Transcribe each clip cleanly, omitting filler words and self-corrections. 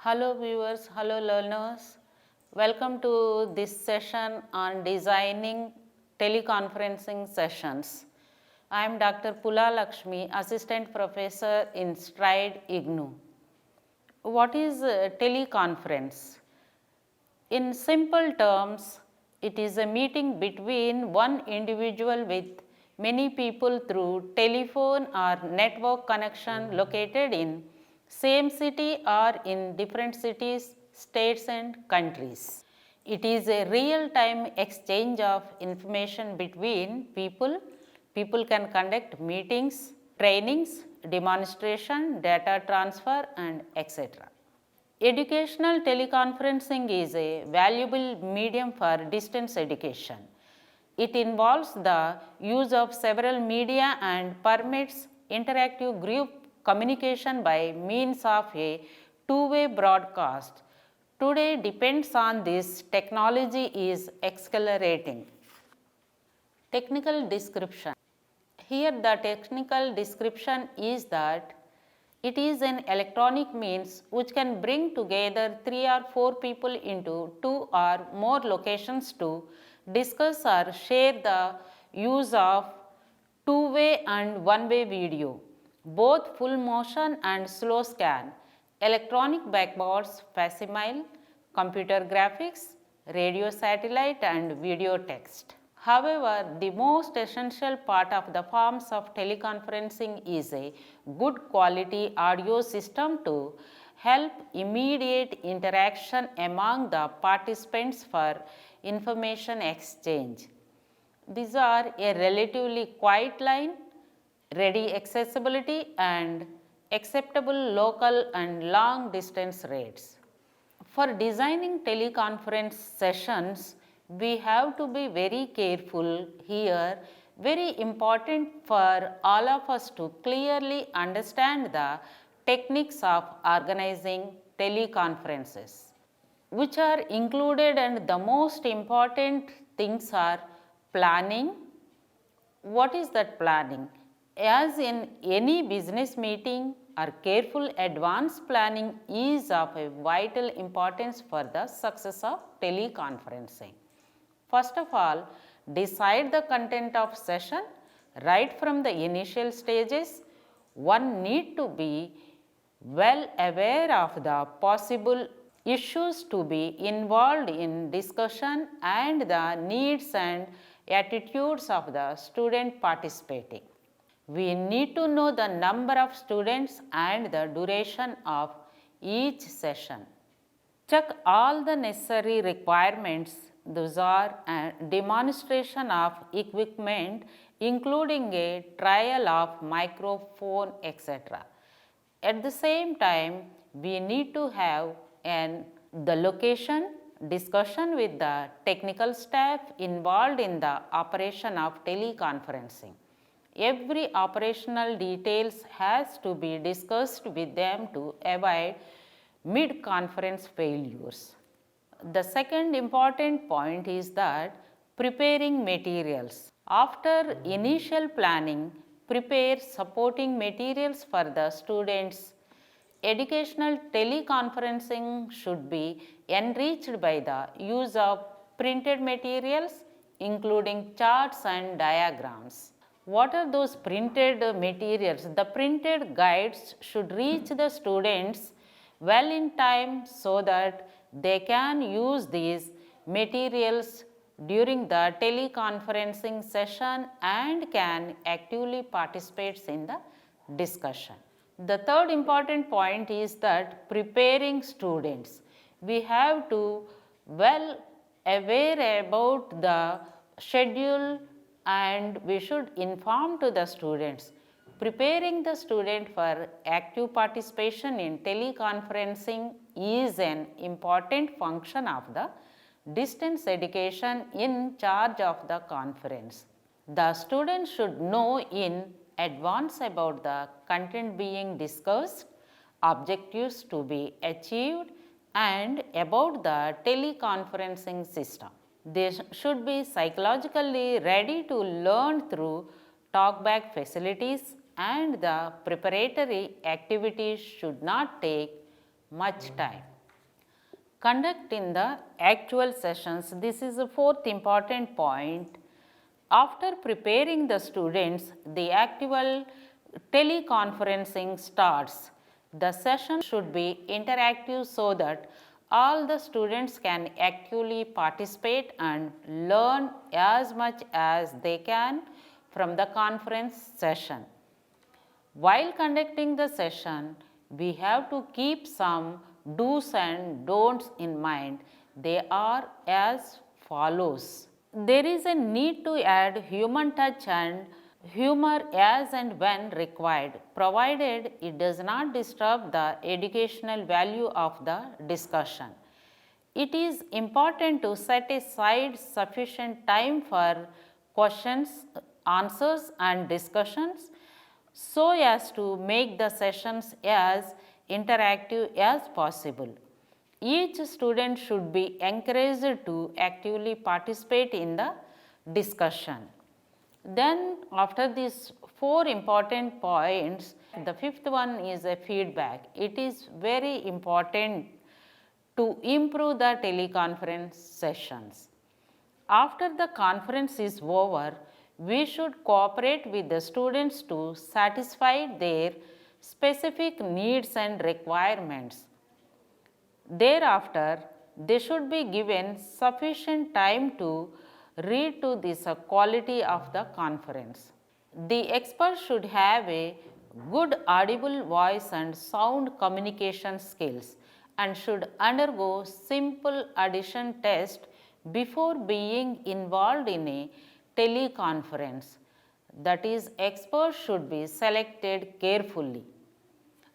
Hello viewers, hello learners. Welcome to this session on designing teleconferencing sessions. I am Dr. Pula Lakshmi, Assistant Professor in Stride IGNOU. What is teleconference? In simple terms, it is a meeting between one individual with many people through telephone or network connection located in same city or in different cities, states and countries. It is a real-time exchange of information between people. People can conduct meetings, trainings, demonstration, data transfer and etc. Educational teleconferencing is a valuable medium for distance education. It involves the use of several media and permits interactive group communication by means of a two-way broadcast. Today depends on this technology is accelerating. Technical description. Here the technical description is that it is an electronic means which can bring together 3 or 4 people into 2 or more locations to discuss or share the use of two-way and one-way video, both full motion and slow scan, electronic backboards, facsimile, computer graphics, radio satellite and video text. However, the most essential part of the forms of teleconferencing is a good quality audio system to help immediate interaction among the participants for information exchange. These are a relatively quiet line, ready accessibility and acceptable local and long distance rates. For designing teleconference sessions, we have to be very careful here. Very important for all of us to clearly understand the techniques of organizing teleconferences, which are included, and the most important things are planning. What is that planning? As in any business meeting or careful advanced planning is of a vital importance for the success of teleconferencing. First of all, decide the content of session. Right from the initial stages, one need to be well aware of the possible issues to be involved in discussion and the needs and attitudes of the student participating. We need to know the number of students and the duration of each session. Check all the necessary requirements. Those are a demonstration of equipment including a trial of microphone etc. At the same time, we need to have the location, discussion with the technical staff involved in the operation of teleconferencing. Every operational details has to be discussed with them to avoid mid-conference failures. The second important point is that preparing materials. After initial planning, prepare supporting materials for the students. Educational teleconferencing should be enriched by the use of printed materials including charts and diagrams. What are those printed materials? The printed guides should reach the students well in time so that they can use these materials during the teleconferencing session and can actively participate in the discussion. The third important point is that preparing students. We have to well aware about the schedule and we should inform to the students. Preparing the student for active participation in teleconferencing is an important function of the distance education in charge of the conference. The student should know in advance about the content being discussed, objectives to be achieved and about the teleconferencing system. They should be psychologically ready to learn through talkback facilities and the preparatory activities should not take much time. Conduct in the actual sessions. This is the fourth important point. After preparing the students, the actual teleconferencing starts. The session should be interactive so that all the students can actively participate and learn as much as they can from the conference session. While conducting the session, we have to keep some do's and don'ts in mind. They are as follows. There is a need to add human touch and humor as and when required, provided it does not disturb the educational value of the discussion. It is important to set aside sufficient time for questions, answers and discussions so as to make the sessions as interactive as possible. Each student should be encouraged to actively participate in the discussion. Then after these four important points, the fifth one is a feedback. It is very important to improve the teleconference sessions. After the conference is over, we should cooperate with the students to satisfy their specific needs and requirements. Thereafter, they should be given sufficient time to read to this quality of the conference. The expert should have a good audible voice and sound communication skills and should undergo simple addition test before being involved in a teleconference. That is, experts should be selected carefully.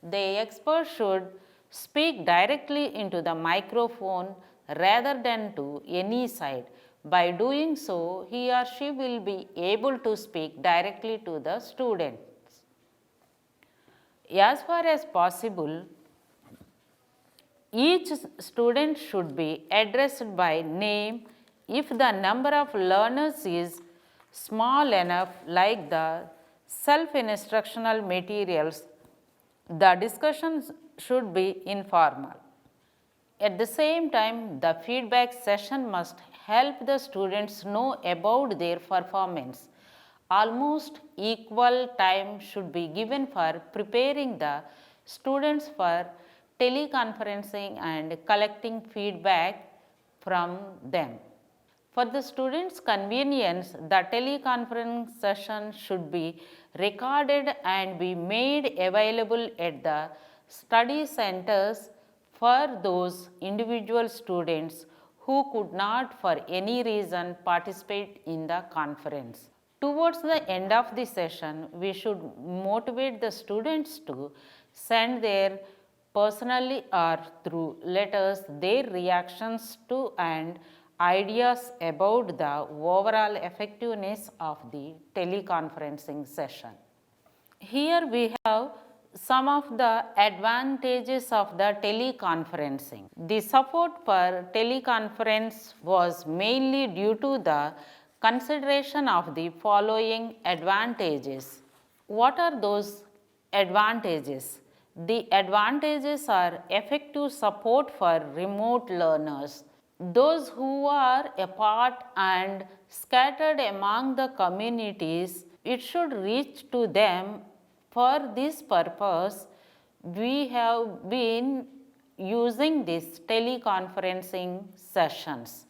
The expert should speak directly into the microphone rather than to any side. By doing so, he or she will be able to speak directly to the students. As far as possible, each student should be addressed by name if the number of learners is small enough, like the self-instructional materials. The discussions should be informal. At the same time, the feedback session must help the students know about their performance. Almost equal time should be given for preparing the students for teleconferencing and collecting feedback from them. For the students' convenience, the teleconference session should be recorded and be made available at the study centers for those individual students who could not for any reason participate in the conference. Towards the end of the session, we should motivate the students to send their personally or through letters their reactions to and ideas about the overall effectiveness of the teleconferencing session. Here we have some of the advantages of the teleconferencing. The support for teleconference was mainly due to the consideration of the following advantages. What are those advantages? The advantages are effective support for remote learners. Those who are apart and scattered among the communities, it should reach to them. For this purpose, we have been using these teleconferencing sessions.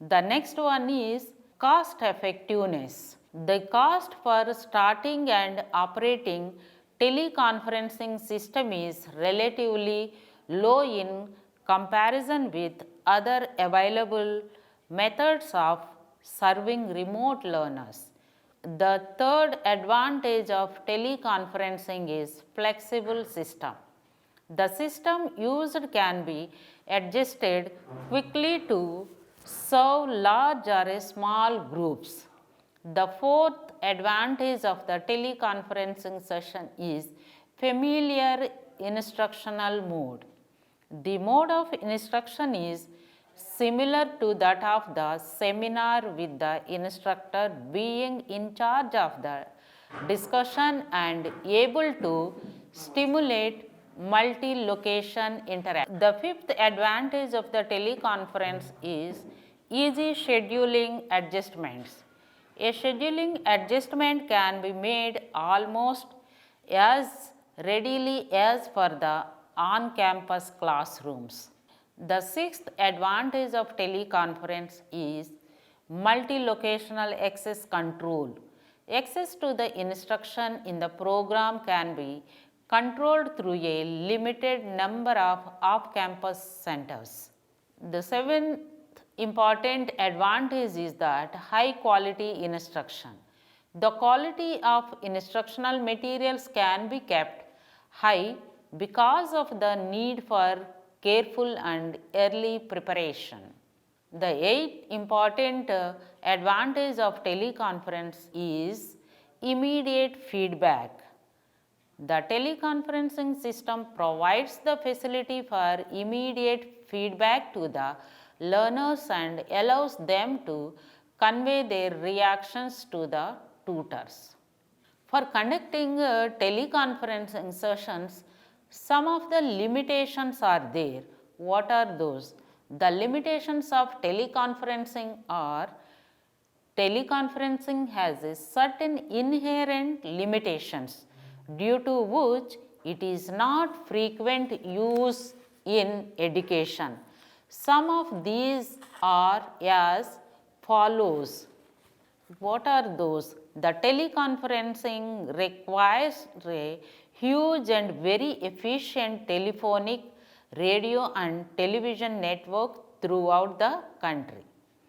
The next one is cost effectiveness. The cost for starting and operating teleconferencing system is relatively low in comparison with other available methods of serving remote learners. The third advantage of teleconferencing is flexible system. The system used can be adjusted quickly to serve large or small groups. The fourth advantage of the teleconferencing session is familiar instructional mode. The mode of instruction is similar to that of the seminar, with the instructor being in charge of the discussion and able to stimulate multi-location interaction. The fifth advantage of the teleconference is easy scheduling adjustments. A scheduling adjustment can be made almost as readily as for the on-campus classrooms. The sixth advantage of teleconference is multi-locational access control. Access to the instruction in the program can be controlled through a limited number of off-campus centers. The seventh important advantage is that high quality instruction. The quality of instructional materials can be kept high because of the need for careful and early preparation. The eighth important advantage of teleconference is immediate feedback. The teleconferencing system provides the facility for immediate feedback to the learners and allows them to convey their reactions to the tutors. For conducting teleconferencing sessions, some of the limitations are there. What are those? The limitations of teleconferencing are teleconferencing has a certain inherent limitations due to which it is not frequent use in education. Some of these are as follows. What are those? The teleconferencing requires a huge and very efficient telephonic, radio and television network throughout the country.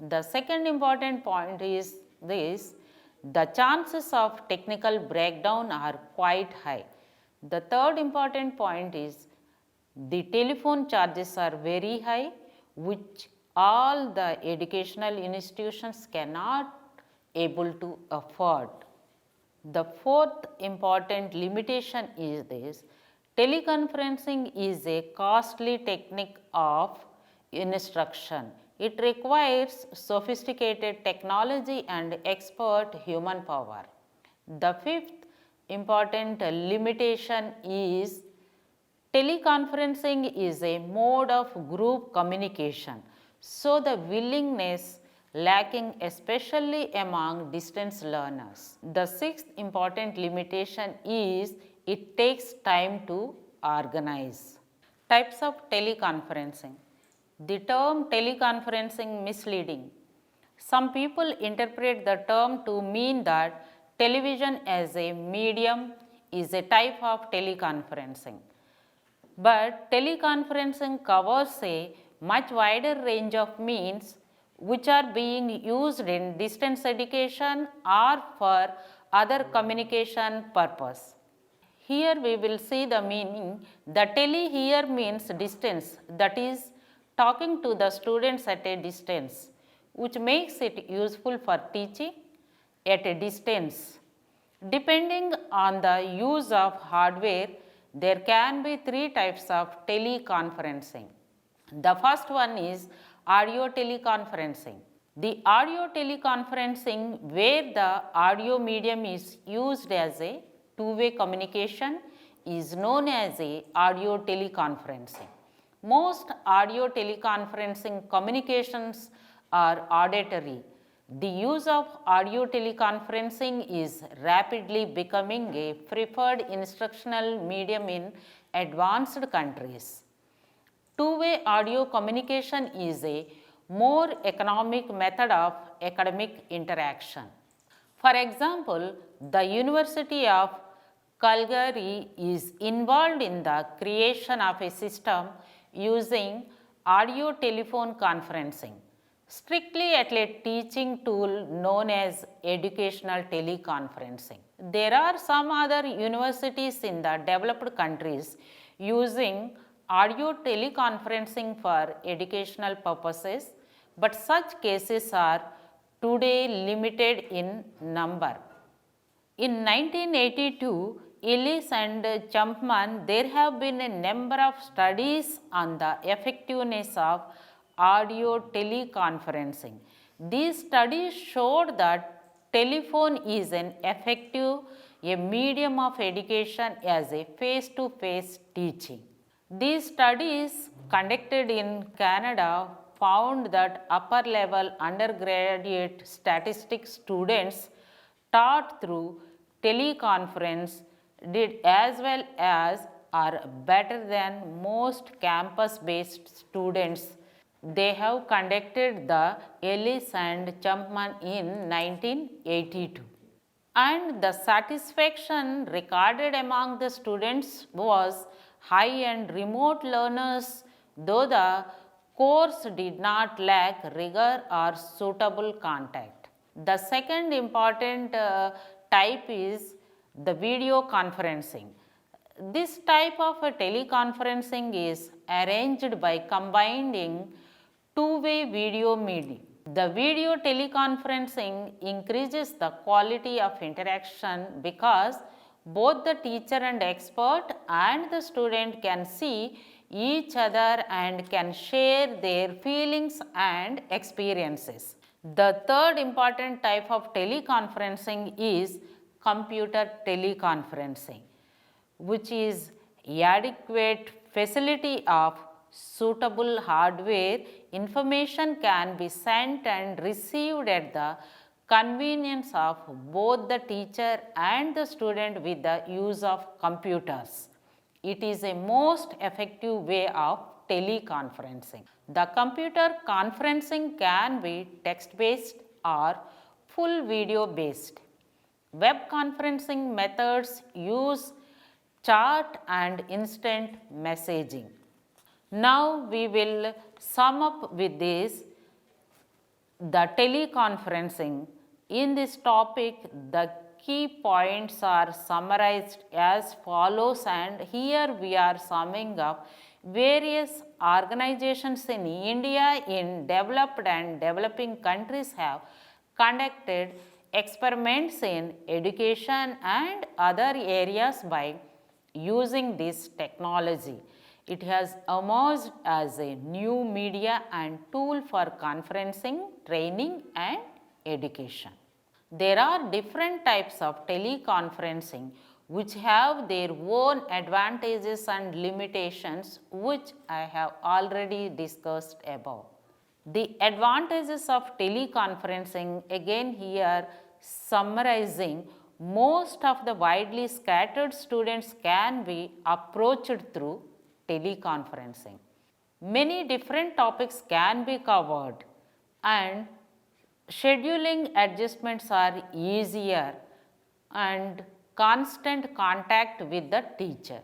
The second important point is this: the chances of technical breakdown are quite high. The third important point is the telephone charges are very high, which all the educational institutions cannot able to afford. The fourth important limitation is this: teleconferencing is a costly technique of instruction. It requires sophisticated technology and expert human power. The fifth important limitation is teleconferencing is a mode of group communication, so the willingness lacking especially among distance learners. The sixth important limitation is it takes time to organize. Types of teleconferencing. The term teleconferencing misleading. Some people interpret the term to mean that television as a medium is a type of teleconferencing. But teleconferencing covers a much wider range of means which are being used in distance education or for other communication purpose. Here we will see the meaning. The tele here means distance, that is talking to the students at a distance, which makes it useful for teaching at a distance. Depending on the use of hardware, there can be three types of teleconferencing. The first one is audio teleconferencing. The audio teleconferencing, where the audio medium is used as a two-way communication, is known as a audio teleconferencing. Most audio teleconferencing communications are auditory. The use of audio teleconferencing is rapidly becoming a preferred instructional medium in advanced countries. Two-way audio communication is a more economic method of academic interaction. For example, the University of Calgary is involved in the creation of a system using audio telephone conferencing, strictly at a teaching tool known as educational teleconferencing. There are some other universities in the developed countries using audio teleconferencing for educational purposes, but such cases are today limited in number. In 1982, Ellis and Champman, there have been a number of studies on the effectiveness of audio teleconferencing. These studies showed that telephone is an effective a medium of education as a face-to-face teaching. These studies conducted in Canada found that upper level undergraduate statistics students taught through teleconference did as well as or better than most campus based students. They have conducted the Ellis and Chapman in 1982. And the satisfaction recorded among the students was high, and remote learners, though the course did not lack rigor or suitable contact. The second important type is the video conferencing. This type of a teleconferencing is arranged by combining two-way video medium. The video teleconferencing increases the quality of interaction because both the teacher and expert and the student can see each other and can share their feelings and experiences. The third important type of teleconferencing is computer teleconferencing, which is adequate facility of suitable hardware. Information can be sent and received at the convenience of both the teacher and the student with the use of computers. It is a most effective way of teleconferencing. The computer conferencing can be text-based or full video-based. Web conferencing methods use chat and instant messaging. Now we will sum up with this, the teleconferencing. In this topic, the key points are summarized as follows, and here we are summing up various organizations in India, in developed and developing countries have conducted experiments in education and other areas by using this technology. It has emerged as a new media and tool for conferencing, training and education. There are different types of teleconferencing which have their own advantages and limitations, which I have already discussed above. The advantages of teleconferencing, again here summarizing, most of the widely scattered students can be approached through teleconferencing. Many different topics can be covered and scheduling adjustments are easier and constant contact with the teacher.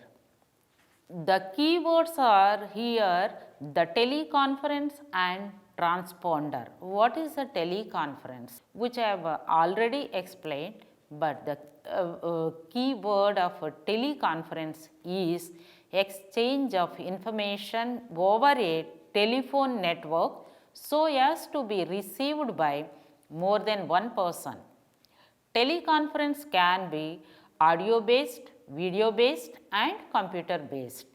The keywords are here the teleconference and transponder. What is a teleconference? Which I have already explained, but the key word of a teleconference is exchange of information over a telephone network so as to be received by more than one person. Teleconference can be audio based, video based and computer based.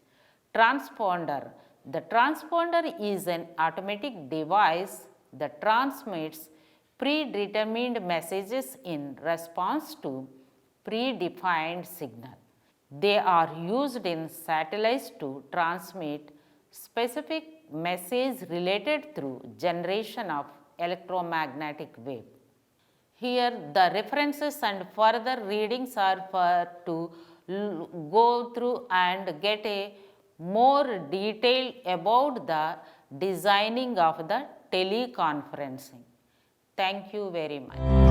Transponder. The transponder is an automatic device that transmits predetermined messages in response to predefined signal. They are used in satellites to transmit specific message related through generation of electromagnetic wave. Here the references and further readings are for to go through and get a more detail about the designing of the teleconferencing. Thank you very much.